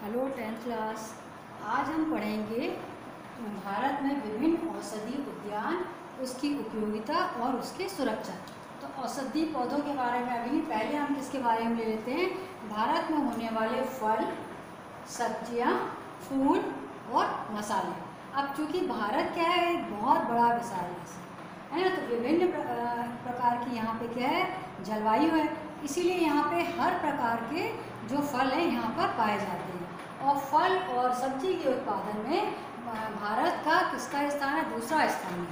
Hello 10th class. आज हम पढ़ेंगे भारत में विभिन्न औषधीय उद्यान, उसकी उपयोगिता और उसकी सुरक्षा। तो औषधीय पौधों के बारे में अभी नहीं, पहले हम किसके बारे में ले लेते हैं, भारत में होने वाले फल, सब्जियां, फूल और मसाले। अब चूँकि भारत क्या है, एक बहुत बड़ा विशाल है ना, तो विभिन्न प्रकार की यहाँ पे क्या है, जलवायु है, इसीलिए यहाँ पे हर प्रकार के जो फल हैं यहाँ पर पाए जाते हैं। और फल और सब्जी के उत्पादन में भारत का किसका स्थान है, दूसरा स्थान है,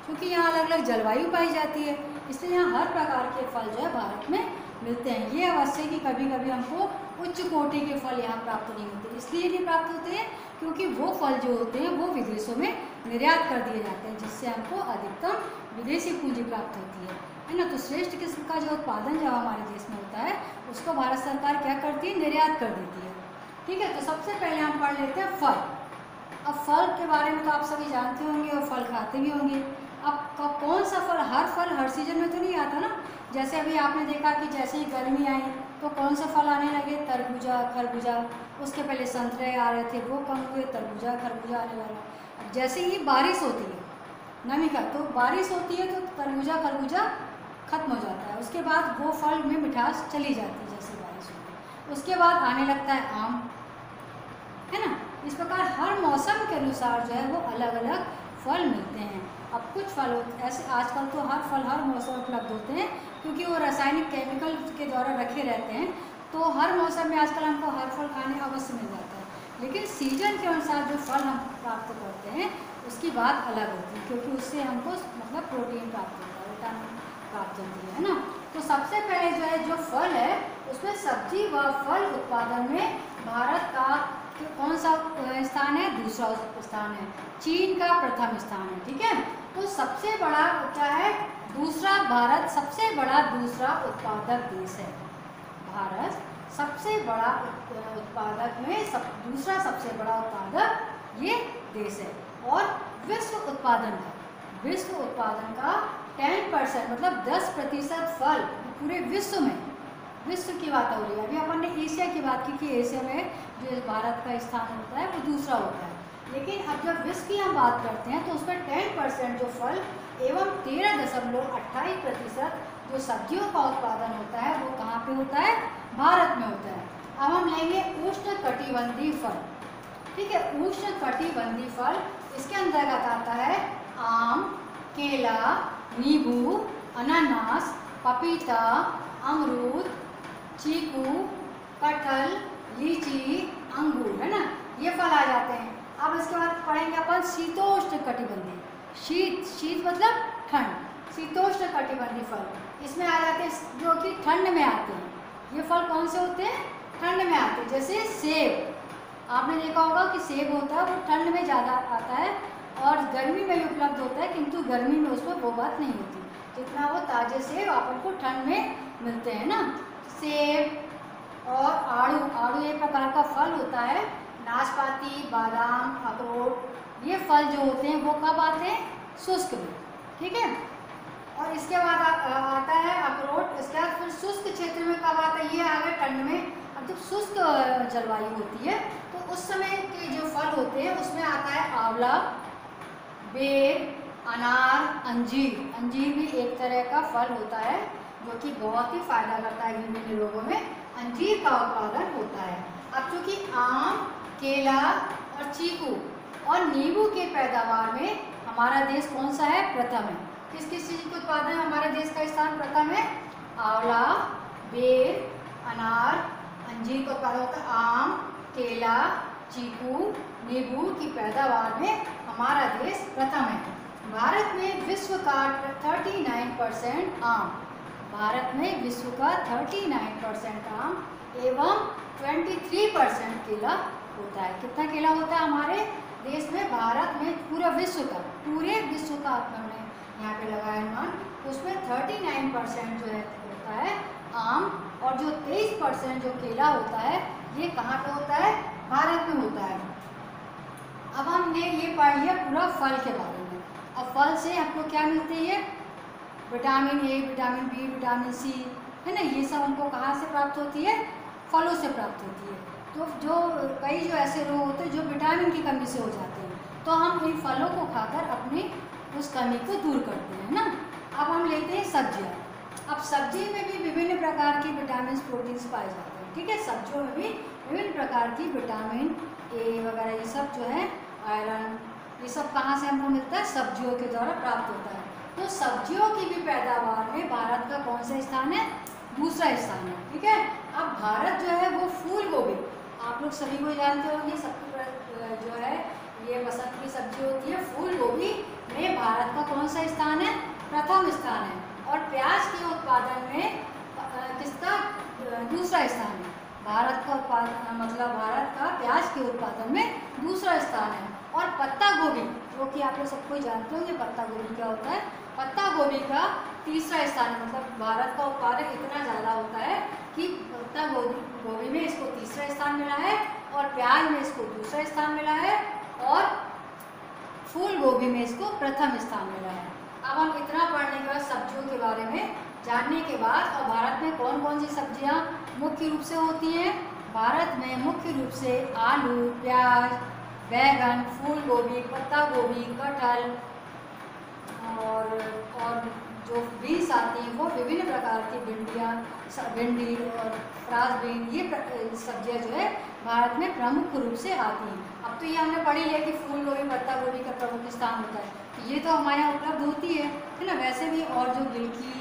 क्योंकि यहाँ अलग अलग जलवायु पाई जाती है, इसलिए यहाँ हर प्रकार के फल जो है भारत में मिलते हैं। ये अवश्य कि कभी कभी हमको उच्च कोटि के फल यहाँ प्राप्त नहीं होते, इसलिए नहीं प्राप्त होते हैं क्योंकि वो फल जो होते हैं वो विदेशों में निर्यात कर दिए जाते हैं, जिससे हमको अधिकतम विदेशी पूंजी प्राप्त होती है ना। तो श्रेष्ठ किस्म का जो उत्पादन जब हमारे देश में होता है उसको भारत सरकार क्या करती है, निर्यात कर देती है। ठीक है, तो सबसे पहले हम पढ़ लेते हैं फल। अब फल के बारे में तो आप सभी जानते होंगे और फल खाते भी होंगे। अब कौन सा फल हर सीजन में तो नहीं आता ना। जैसे अभी आपने देखा कि जैसे ही गर्मी आई तो कौन सा फल आने लगे, तरबूजा, खरबूजा। उसके पहले संतरे आ रहे थे, वो कम हुए, तरबूजा, खरबूजा आने लगा। अब जैसे ही बारिश होती है नमी का, तो बारिश होती है तो तरबूजा खरबूजा खत्म हो जाता है, उसके बाद वो फल में मिठास चली जाती है जैसे बारिश होती है। उसके बाद आने लगता है आम, है ना। इस प्रकार हर मौसम के अनुसार जो है वो अलग अलग फल मिलते हैं। अब कुछ फल ऐसे आजकल तो हर फल हर मौसम में उपलब्ध होते हैं, क्योंकि वो रासायनिक केमिकल के द्वारा रखे रहते हैं, तो हर मौसम में आजकल हमको हर फल खाने अवश्य मिल जाता है। लेकिन सीजन के अनुसार जो फल हम प्राप्त करते हैं उसकी बात अलग होती है, क्योंकि उससे हमको मतलब प्रोटीन प्राप्त होता है, विटामिन प्राप्त होती है ना। तो सबसे पहले जो है, जो फल है उसमें सब्जी व फल उत्पादन में भारत का कौन सा स्थान है, दूसरा स्थान है। चीन का प्रथम स्थान है। ठीक है, तो सबसे बड़ा क्या है, भारत सबसे बड़ा दूसरा उत्पादक देश है। भारत सबसे बड़ा उत्पादक में दूसरा सबसे बड़ा उत्पादक ये देश है। और विश्व उत्पादन का 10% मतलब 10% फल पूरे विश्व की बात हो रही है। अभी अपन ने एशिया की बात की कि एशिया में जो भारत का स्थान होता है वो दूसरा होता है, लेकिन अब जब विश्व की हम बात करते हैं तो उसमें 10% जो फल एवं 13.28% जो सब्जियों का उत्पादन होता है वो कहाँ पे होता है, भारत में होता है। अब हम लेंगे उष्णकटिबंधीय फल। ठीक है, उष्णकटिबंधीय फल इसके अंतर्गत आता है आम, केला, नींबू, अनानास, पपीता, अमरूद, चीकू, कटहल, लीची, अंगूर, है ना, ये फल आ जाते हैं। अब इसके बाद पढ़ेंगे अपन शीतोष्ण कटिबंधीय। शीत मतलब ठंड, शीतोष्ण कटिबंधीय फल इसमें आ जाते हैं जो कि ठंड में आते हैं। ये फल कौन से होते हैं, ठंड में आते हैं। जैसे सेब, आपने देखा होगा कि सेब होता है वो ठंड में ज़्यादा आता है और गर्मी में भी उपलब्ध होता है, किंतु गर्मी में उसमें वो बात नहीं होती जितना वो ताजे सेब अपन को ठंड में मिलते हैं ना। सेब और आड़ू एक प्रकार का फल होता है। नाशपाती, बादाम, अखरोट, ये फल जो होते हैं वो कब आते हैं, शुष्क में। ठीक है, और इसके बाद आता है अखरोट। इसके बाद फिर शुष्क क्षेत्र में कब आता है, ये आ गया ठंड में। अब जब शुष्क जलवायु होती है तो उस समय के जो फल होते हैं उसमें आता है आंवला, बेर, अनार, अंजीर भी एक तरह का फल होता है जो कि बहुत ही फायदा करता है विभिन्न रोगों में। अंजीर का उत्पादन होता है। अब चूँकि आम, केला और चीकू और नींबू के पैदावार में हमारा देश कौन सा है, प्रथम है। किस किस चीज़ के उत्पादन में हमारे देश का स्थान प्रथम है, आंवला, बेर, अनार, अंजीर का उत्पादन होता है। आम, केला, चीकू, नींबू की पैदावार में हमारा देश प्रथम है। भारत में विश्व का 39% आम, भारत में विश्व का 39% आम एवं 23% केला होता है। कितना केला होता है हमारे देश में, भारत में पूरे विश्व का हमने यहाँ पे लगाया अनुमान, उसमें 39% जो है होता है आम, और जो 23% जो केला होता है ये कहाँ पे होता है, भारत में होता है। अब हमने ये पढ़ लिया पूरा फल के बारे में। अब फल से हमको क्या मिलते हैं, vitamin A, vitamin B, vitamin C, है ना, ये सब हमको कहाँ से प्राप्त होती है, फलों से प्राप्त होती है। तो जो कई जो ऐसे रोग होते हैं जो विटामिन की कमी से हो जाते हैं, तो हम इन फलों को खाकर अपनी उस कमी को दूर करते हैं ना। अब हम लेते हैं सब्जियाँ। अब सब्जी में भी विभिन्न प्रकार की विटामिन प्रोटीन्स पाए जाते हैं, ठीक है। सब्जियों में भी विभिन्न प्रकार की विटामिन ए वगैरह ये सब जो है, आयरन, ये सब कहाँ से हमको मिलता है? सब्जियों के द्वारा प्राप्त होता है। तो सब्जियों की भी पैदावार में भारत का कौन सा स्थान है? दूसरा स्थान है, ठीक है। अब भारत जो है वो फूल गोभी, आप लोग सभी को जानते होंगे, सबकी जो है ये पसंद की सब्जी होती है। फूल गोभी में भारत का कौन सा स्थान है? प्रथम स्थान है। और प्याज के उत्पादन में किसका दूसरा स्थान है? भारत का उत्पादन, मतलब भारत का प्याज के उत्पादन में दूसरा स्थान है। और पत्ता गोभी, जो कि आप लोग सबको जानते होंगे पत्ता गोभी क्या होता है, पत्ता गोभी का तीसरा स्थान है। मतलब भारत का उत्पादन इतना ज़्यादा होता है कि पत्ता गोभी में इसको तीसरा स्थान मिला है, और प्याज में इसको दूसरा स्थान मिला है, और फूल गोभी में इसको प्रथम स्थान मिला है। अब हम इतना पढ़ने के बाद, सब्जियों के बारे में जानने के बाद, और भारत में कौन कौन सी सब्जियां मुख्य रूप से होती हैं? भारत में मुख्य रूप से आलू, प्याज, बैगन, फूल गोभी, पत्ता गोभी, कटहल और जो बीन्स आती हैं वो विभिन्न प्रकार की भिंडी और फ्रांसबीन, ये सब्जियां जो है भारत में प्रमुख रूप से आती हैं। अब तो ये हमने पढ़ लिया कि फूल गोभी, पत्ता गोभी का प्रमुख स्थान होता है, तो ये तो हमारे यहाँ उपलब्ध होती है ना। वैसे भी और जो गिलकी,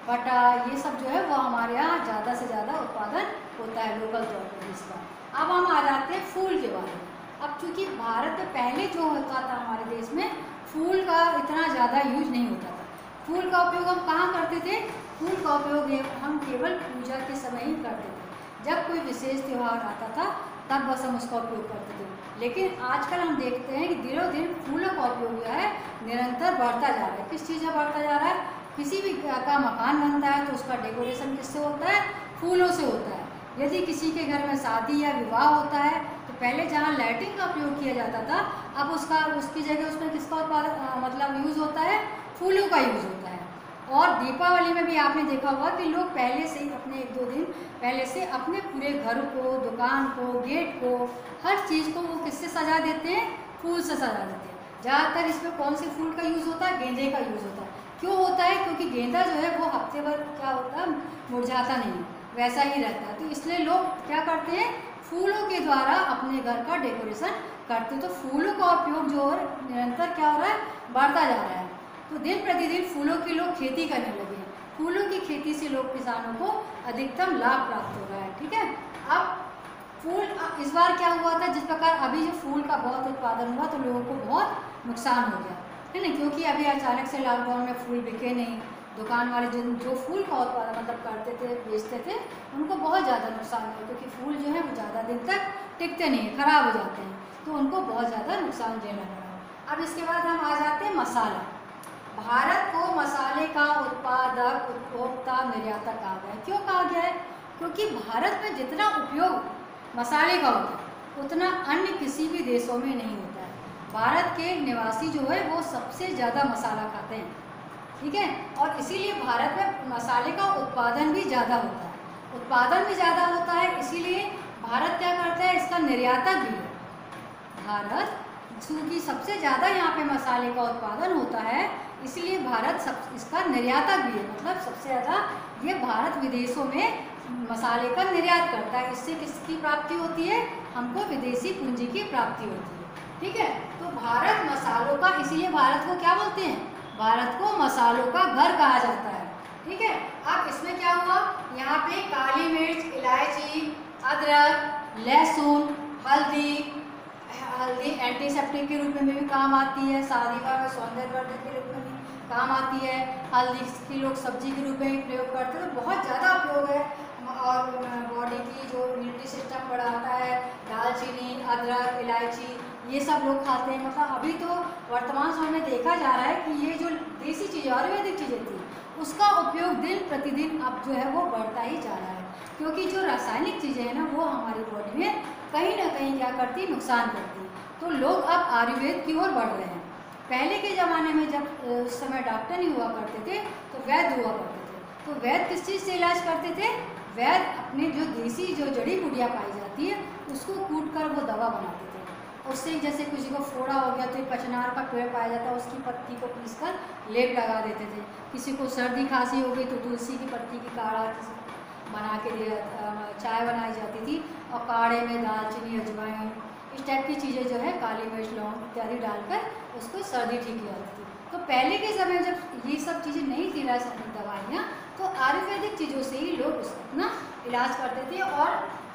बटा, ये सब जो है वो हमारे यहाँ ज़्यादा से ज़्यादा उत्पादन होता है लोकल तौर पर इसका। अब हम आ जाते हैं फूल के बारे में। अब चूँकि भारत में पहले जो होता था हमारे देश में, फूल का इतना ज़्यादा यूज नहीं होता था। फूल का उपयोग हम कहाँ करते थे? फूल का उपयोग हम केवल पूजा के समय ही करते थे। जब कोई विशेष त्यौहार आता था तब बस हम उसका उपयोग करते थे। लेकिन आजकल हम देखते हैं कि दिनों दिन फूलों का उपयोग जो है निरंतर बढ़ता जा रहा है। किस चीज़ में बढ़ता जा रहा है? किसी भी का मकान बनता है तो उसका डेकोरेशन किससे होता है? फूलों से होता है। यदि किसी के घर में शादी या विवाह होता है तो पहले जहाँ लाइटिंग का प्रयोग किया जाता था, अब उसकी जगह उसमें किसका उत्पादन मतलब यूज़ होता है? फूलों का यूज़ होता है। और दीपावली में भी आपने देखा होगा कि लोग पहले से ही अपने 1-2 दिन पहले से अपने पूरे घर को, दुकान को, गेट को, हर चीज़ को वो किससे सजा देते हैं? फूल से सजा देते हैं। ज़्यादातर इसमें कौन से फूल का यूज़ होता है? गेंदे का यूज़ होता है। क्यों होता है? क्योंकि गेंदा जो है वो हफ्ते भर क्या होता है, मुरझाता नहीं है, वैसा ही रहता है। तो इसलिए लोग क्या करते हैं? फूलों के द्वारा अपने घर का डेकोरेशन करते हैं। तो फूलों का उपयोग जो है निरंतर क्या हो रहा है? बढ़ता जा रहा है। तो दिन प्रतिदिन फूलों की लोग खेती करने लगे हैं। फूलों की खेती से लोग किसानों को अधिकतम लाभ प्राप्त हो रहा है, ठीक है। अब फूल इस बार क्या हुआ था, जिस प्रकार अभी जो फूल का बहुत उत्पादन हुआ तो लोगों को बहुत नुकसान हो गया है ना, क्योंकि अभी अचानक से लॉकडाउन में फूल बिके नहीं। दुकान वाले जो फूल का उत्पादन मतलब करते थे, बेचते थे, उनको बहुत ज़्यादा नुकसान हुआ, क्योंकि फूल जो है वो ज़्यादा दिन तक टिकते नहीं है, ख़राब हो जाते हैं, तो उनको बहुत ज़्यादा नुकसान झेलना पड़ा। अब इसके बाद हम आ जाते हैं मसाला। भारत को मसाले का उत्पादक, उपभोक्ता, निर्यातक कहा गया है। क्यों कहा गया है? क्योंकि भारत में जितना उपयोग मसाले का होता है उतना अन्य किसी भी देशों में नहीं होता है। भारत के निवासी जो है वो सबसे ज़्यादा मसाला खाते हैं, ठीक है। और इसीलिए भारत में मसाले का उत्पादन भी ज़्यादा होता है। उत्पादन भी ज़्यादा होता है, इसीलिए भारत क्या करता है? इसका निर्यातक भी है। भारत चूँकि सबसे ज़्यादा यहाँ पे मसाले का उत्पादन होता है, इसलिए भारत इसका निर्यातक भी है। मतलब सबसे ज़्यादा ये भारत विदेशों में मसाले का निर्यात करता है। इससे किसकी प्राप्ति होती है? हमको विदेशी पूंजी की प्राप्ति होती है, ठीक है। तो भारत मसालों का, इसीलिए भारत को क्या बोलते हैं? भारत को मसालों का घर कहा जाता है, ठीक है। अब इसमें क्या हुआ? यहाँ पे काली मिर्च, इलायची, अदरक, लहसुन, हल्दी एंटीसेप्टिक के रूप में भी काम आती है। शादी विवाह में सौंदर्यवर्धक के रूप में भी काम आती है। हल्दी की लोग सब्जी के रूप में भी प्रयोग करते हैं, तो बहुत ज़्यादा उपयोग है। और बॉडी की जो इम्यूनिटी सिस्टम बढ़ाता है। दालचीनी, अदरक, इलायची, ये सब लोग खाते हैं। मतलब अभी तो वर्तमान समय में देखा जा रहा है कि ये जो देसी चीज़ें, आयुर्वेदिक चीज़ें थी, उसका उपयोग दिन प्रतिदिन अब जो है वो बढ़ता ही जा रहा है। क्योंकि जो रासायनिक चीज़ें हैं ना, वो हमारी बॉडी में कहीं ना कहीं क्या करती? नुकसान करती। तो लोग अब आयुर्वेद की ओर बढ़ रहे हैं। पहले के ज़माने में जब उस समय डॉक्टर नहीं हुआ करते थे तो वैद्य हुआ करते थे। तो वैद्य किस चीज़ से इलाज करते थे? वैद्य अपने जो देसी जो जड़ी बूटियाँ पाई जाती है उसको कूट कर वो दवा बनाते थे। उससे जैसे किसी को फोड़ा हो गया तो कचनार का पेड़ पाया जाता है, उसकी पत्ती को पीसकर लेप लगा देते थे। किसी को सर्दी खांसी हो गई तो तुलसी की पत्ती की काढ़ा बना के चाय बनाई जाती थी, और काढ़े में दालचीनी, अजवाइन, इस टाइप की चीज़ें जो है, काली मिर्च, लौंग इत्यादि डालकर उसको सर्दी ठीक की जाती थी। तो पहले के समय जब ये सब चीज़ें नहीं थी रासायनिक दवाइयाँ, तो आयुर्वेदिक चीज़ों से ही लोग अपना इलाज करते थे। और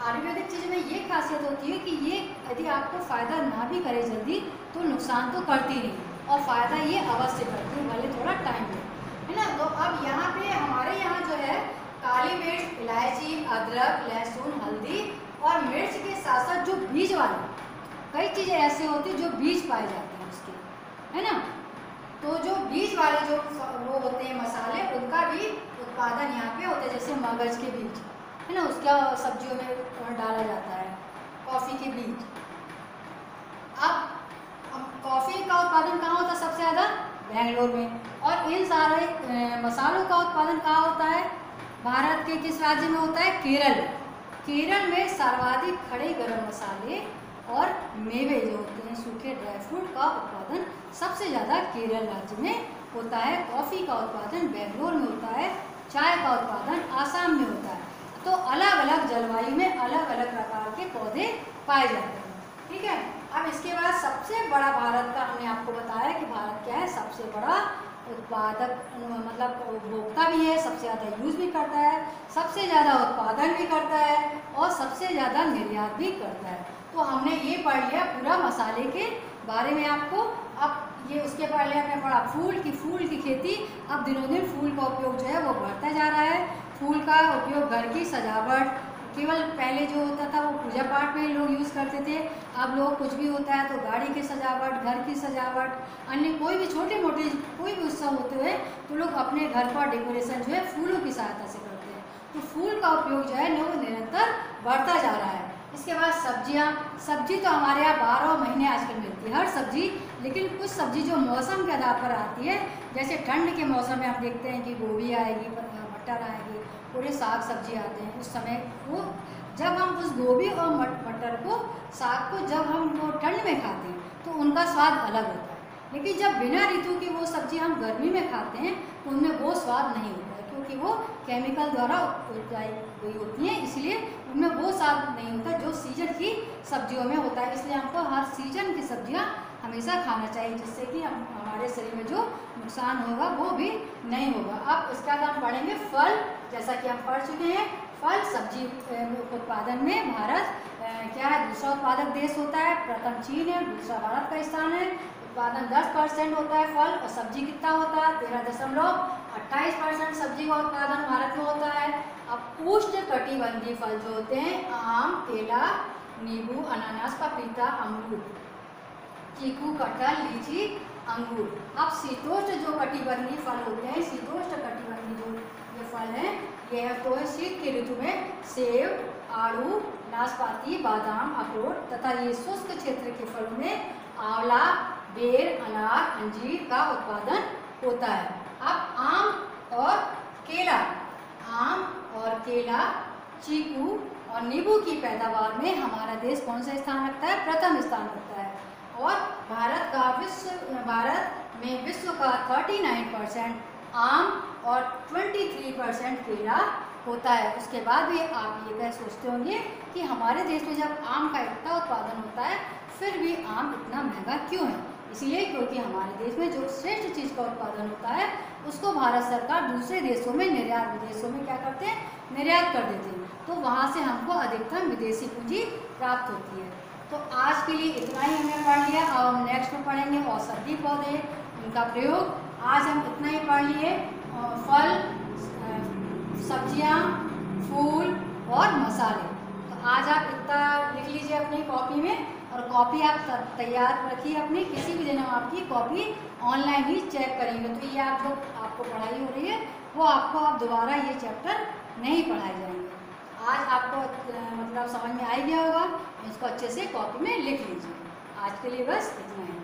आयुर्वेदिक चीज़ में ये खासियत होती है कि ये यदि आपको फ़ायदा ना भी करे जल्दी तो नुकसान तो करती नहीं, और फ़ायदा ये अवश्य करती है, भले थोड़ा टाइम ले, है ना। तो अब यहाँ पे हमारे यहाँ जो है काली मिर्च, इलायची, अदरक, लहसुन, हल्दी और मिर्च के साथ साथ जो बीज वाले कई चीज़ें ऐसे होती हैं जो बीज पाए जाते हैं उसके, है ना। तो जो बीज वाले जो वो होते हैं मसाले, उनका भी उत्पादन यहाँ पे होता है। जैसे मगज के बीज, है ना, उसका सब्जियों में डाला जाता है। कॉफ़ी के बीज, अब कॉफ़ी का उत्पादन कहाँ होता है सबसे ज़्यादा? बेंगलोर में। और इन सारे मसालों का उत्पादन कहाँ होता है? भारत के किस राज्य में होता है? केरल। केरल में सर्वाधिक खड़े गरम मसाले और मेवे जो होते हैं, सूखे ड्राई फ्रूट का उत्पादन सबसे ज़्यादा केरल राज्य में होता है। कॉफ़ी का उत्पादन बेंगलोर में होता है। चाय का उत्पादन आसाम में होता है। तो अलग अलग जलवायु में अलग अलग प्रकार के पौधे पाए जाते हैं, ठीक है। अब इसके बाद सबसे बड़ा भारत का हमने आपको बताया कि भारत क्या है, सबसे बड़ा उत्पादक, मतलब उपभोक्ता भी है, सबसे ज़्यादा यूज़ भी करता है, सबसे ज़्यादा उत्पादन भी करता है और सबसे ज़्यादा निर्यात भी करता है। तो हमने ये पढ़ लिया पूरा मसाले के बारे में आपको। अब ये उसके पहले हमने पढ़ा फूल की खेती। अब दिनों दिन फूल का उपयोग जो है वो बढ़ता जा रहा है। फूल का उपयोग घर की सजावट, केवल पहले जो होता था वो पूजा पाठ में लोग यूज़ करते थे, अब लोग कुछ भी होता है तो गाड़ी की सजावट, घर की सजावट, अन्य कोई भी छोटे मोटे कोई भी उत्सव होते हुए तो लोग अपने घर का डेकोरेशन जो है फूलों की सहायता से करते हैं। तो फूल का उपयोग जो है वो निरंतर बढ़ता जा रहा है। इसके बाद सब्जियां, सब्जी तो हमारे यहाँ 12 महीने आजकल मिलती है हर सब्जी, लेकिन कुछ सब्जी जो मौसम के आधार पर आती है, जैसे ठंड के मौसम में आप देखते हैं कि गोभी आएगी, मटर आएगी, पूरे साग सब्जी आते हैं उस समय। वो जब हम उस गोभी और मटर को, साग को जब हम वो ठंड में खाते हैं तो उनका स्वाद अलग होता है, लेकिन जब बिना ऋतु की वो सब्जी हम गर्मी में खाते हैं तो उनमें वो स्वाद नहीं होता है, क्योंकि वो केमिकल द्वारा उपजाई गई होती हैं, इसलिए उनमें वो स्वाद नहीं होता जो सीजन की सब्जियों में होता है। इसलिए हमको हर सीजन की सब्जियां हमेशा खाना चाहिए, जिससे कि हमारे शरीर में जो नुकसान होगा वो भी नहीं होगा। अब इसके बाद हम पढ़ेंगे फल। जैसा कि हम पढ़ चुके हैं, फल सब्जी उत्पादन में भारत क्या है, दूसरा उत्पादक देश होता है। प्रथम चीन है, दूसरा भारत का स्थान है। उत्पादन 10% होता है फल, और सब्जी कितना होता है? 13.28% सब्जी का उत्पादन भारत में होता है। अब उष्णकटिबंधीय फल जो होते हैं, आम, केला, नींबू, अनानास, पपीता, अमरूद, चीकू, कटहल, लीची, अंगूर। अब शीतोष्ण जो कटिबंधीय फल होते हैं, शीतोष्ण कटिबंधीय जो ये फल हैं, ये है तो शीत के ऋतु में सेब, आड़ू, नाशपाती, बादाम, अखरोट, तथा ये शुष्क क्षेत्र के फलों में आंवला, बेर, अनार, अंजीर का उत्पादन होता है। अब आम और केला, चीकू और नींबू की पैदावार में हमारा देश कौन सा स्थान रखता है? प्रथम स्थान रखता है। और भारत में विश्व का 39% आम और 23% केला होता है। उसके बाद भी आप ये कह सोचते होंगे कि हमारे देश में जब आम का इतना उत्पादन होता है फिर भी आम इतना महंगा क्यों है? इसलिए क्योंकि हमारे देश में जो श्रेष्ठ चीज़ का उत्पादन होता है उसको भारत सरकार दूसरे देशों में, निर्यात विदेशों में क्या करते हैं? निर्यात कर देते हैं। तो वहाँ से हमको अधिकतम विदेशी पूंजी प्राप्त होती है। तो आज के लिए इतना ही हमने पढ़ लिया। अब हम नेक्स्ट में पढ़ेंगे औषधि पौधे, उनका प्रयोग। आज हम इतना ही पढ़ लिए, फल, सब्जियां, फूल और मसाले। तो आज आप इतना लिख लीजिए अपनी कॉपी में, और कॉपी आप तैयार रखिए अपनी। किसी भी दिन हम आपकी कॉपी ऑनलाइन ही चेक करेंगे, तो ये आप जो आपको पढ़ाई हो रही है वो आपको अब दोबारा ये चैप्टर नहीं पढ़ाए जाएंगे। आज आपको मतलब समझ में आ ही गया होगा, इसको अच्छे से कॉपी में लिख लीजिए। आज के लिए बस इतना ही।